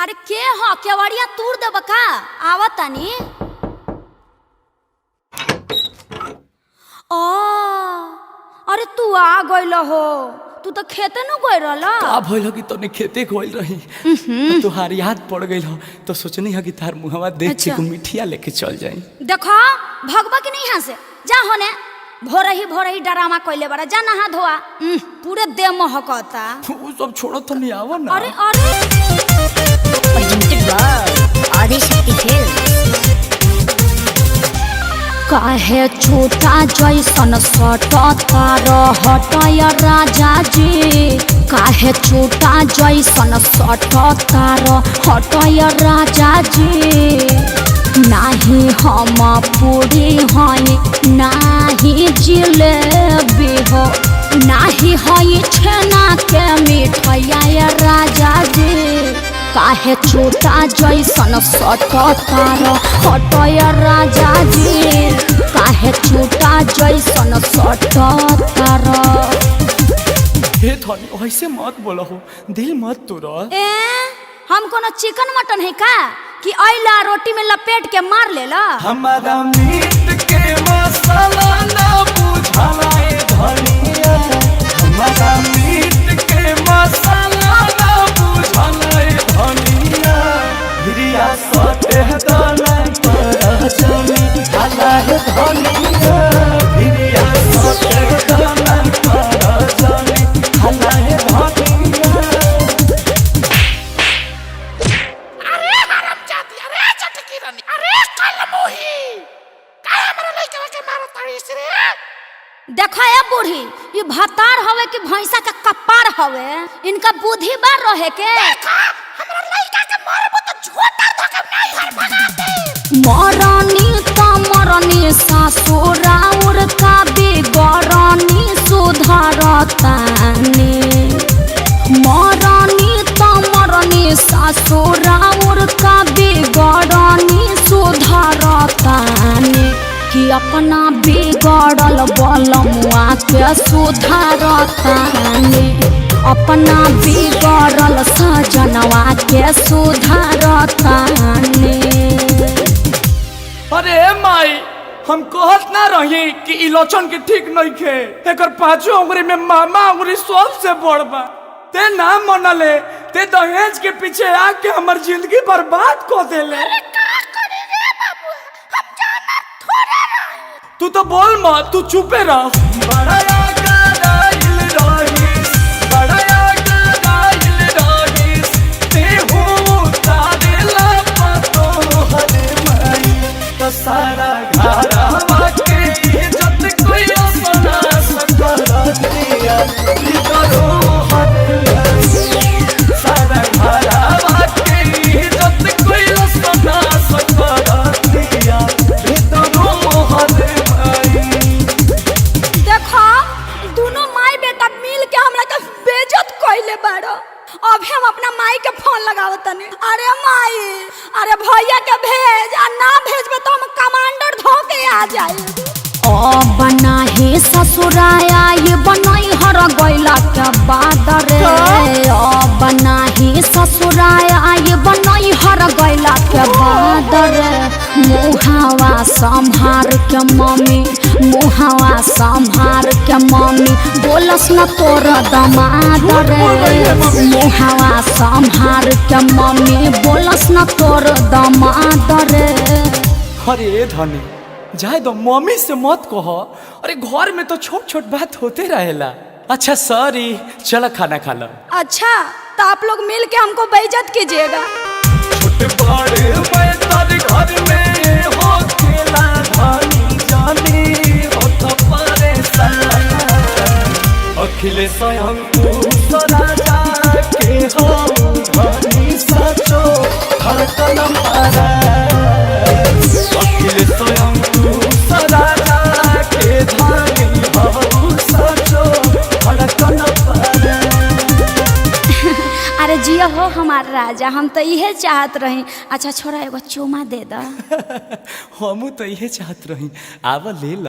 अरे के ह केवड़िया तूर देब का आवत तानी। अरे तू आ गइल हो, तू तो खेते न गइल रहला। का भइल हो कि तने खेते गइल रही तुहार याद पड़ गइल हो तो सोचनी है कि तार मुहवा देख के को मिठिया लेके चल जाई। देखो भगवा की नहीं यहाँ से जा होने भोर ही डरामा कइले बड़ा जा नहा धोआ पूरे देह महकता। वो सब छोड़ो तो नहीं आवा ना। अरे अरे आदिशक्ति फिल्म काहे छोटा जैसन सटता रहतय राजा जी, काहे छोटा जैसन सटता रहतय राजा जी। नाही हम पूरी हई नाही जिलेबी हो, नाही हई छेना के मिठाइया राजा जी। काहे छोटा जैसन सटता रहतय राजा जी, काहे छोटा जैसन सटता रह। हे धनी ऐसे मत बोलो हो, दिल मत तोड़ा। हम कोनो चिकन मटन है का कि आइला रोटी में लपेट के मार लेला। हमारा मीट के मसाला ना बुझाला ए धनिया, हमारा मीट के मसाला ना बुझाला ए धनिया। हिरिया सटे दाना पर चली हाला है धनिया, हिरिया सटे दाना पर चली हाला है धनिया। देखो ये बूढ़ी, ये भतार हवे कि भैंसा का कपार हवे, इनका बुद्धि बार रहे के। हमरा लइका के मारबो तो झोटा धके नहीं घर भगाते। मरनी त मरनी ससुराउर का बिगरनी सुधरतानी, मरनी त मरनी ससुराउर का बिगरनी सुधरतानी। कि अपना बिगड़ल बलमुआ के सुधारतानी, अपना बिगड़ल सजनवा के सुधारतानी। अरे माई हम कहत ना रही कि इलोचन के ठीक नहीं खे, एकर पांचों उंगली में मामा उंगली सबसे बड़ बा। ते ना मनले, ते दहेज के पीछे आके हमर जिंदगी बर्बाद कर देले। तू तो बोल मत, तू चुपे रह। सारा घरवा के इज्जत कोई अपना सकल दिया, सारा घरवा के इज्जत कोई अपना सकल दिया। देखो दोनों माई बेटा मिल के हमरा के बेइज्जत कइले बाड़ो। अभी हम अपना माई के फोन लगावत तनी। अरे माई, अरे भैया के भेज, आ ना भेजबे तो हम कमांडर धो के आ जाई। ओ बनाही ससुराया ये बनाई हर गइला के बाद रे, ओ बनाही ससुराया ये बनाई हर गइला के बाद रे। मुहावा संभार के मम्मी, मुहावा संभार के मम्मी, बोलस न तोर दमाद रे। मुहावा संभार के मम्मी, बोलस न तोर दमाद रे। अरे धनी जाए दो, मम्मी से मत कहो। अरे घर में तो छोट छोट बात होते रहेला। अच्छा सॉरी, चलो खाना खा लो। अच्छा तो आप लोग मिल के हमको बेइज्जत कीजिएगा। घर में हो खेला धनी जानी हो तो परेशान, अखिलेश राजा के हो धनी सचो धड़कन मारा। अखिलेश राजा के धनी हो सचो धड़कन मारा। अरे जिया हो हमार राजा, हम तो इहे चाहत रही। अच्छा छोरा एगो चुमा दे दा। हम तो इहे चाहत रही, आवा ले ला।